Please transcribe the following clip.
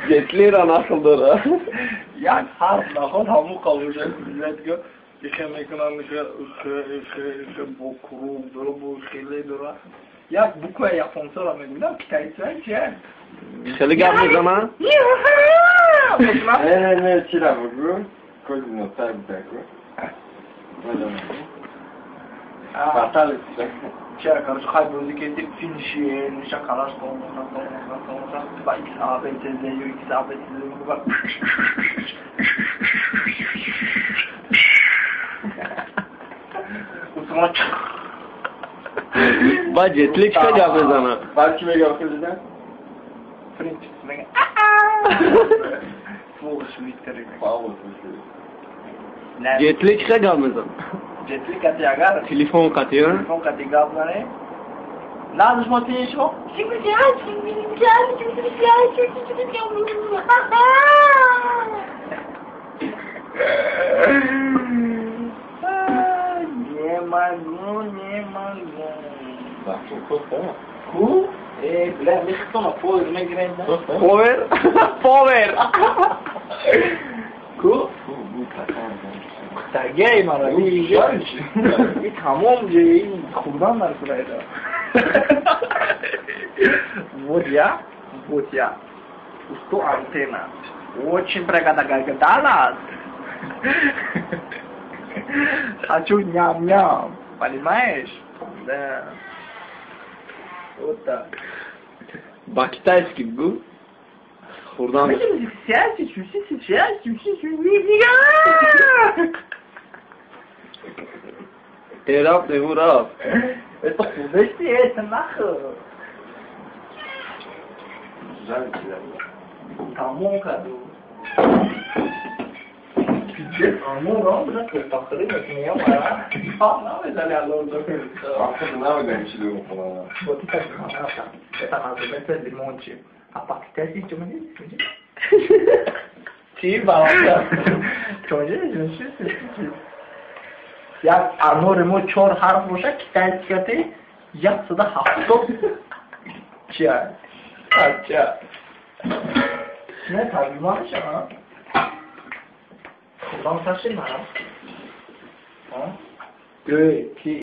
Jetli nasıldır ha? Yani her nahal hamu kavuşacak millet gör. İşem ekonomik bu kurumdur, bu şeylerdir. Ya bu kadar yapımsal ameliler kitayetler ki. Şöyle gelme zaman. Ne tira bu? Coisa sabe beco. Batal işte. Çare karşı kayboldu kendi finişi, şakalar sonuna bak isabet ediyor, isabet ediyor bak. Usma çık. Bak jetli çıkacak zaman. Belki mi yapıldı? French ismi. Full sweet curry. Paulo. Jetli çıkacak zaman. Jetli katı agar. Telefon katıyor. Telefon katı gabları. Nada смотри что? Не могу. Bak çok korkma. Ku? Bля, не что на пол, не грязь. Power. Power. Ku? Bu takar. Sergey Maravilla. Tamam же, худанlar buraya. Вот я. Что антенна. Очень предлагалась. Хочу ням-ням. Понимаешь? Да. Вот так. Bak kitayski bu. Buradan. Terap ne vurap. Это худости, это нахуй. Güzel bir şeyler. Tamam kadın. Pidget amor onda que takırı götürmeye var ha. Allah özel yerler orada. Aslında ne öyle bir şey yok falan. Вот это хорошо. Это называется лимончик. А пакетики что мы делаем? Чиба. Что мы делаем? Ya armorimo çor harf boşa kitayeti yapsıda hafto. Çay. Aça. Ne tabii var ya. Kullan taşın ha. Ha? Gö ki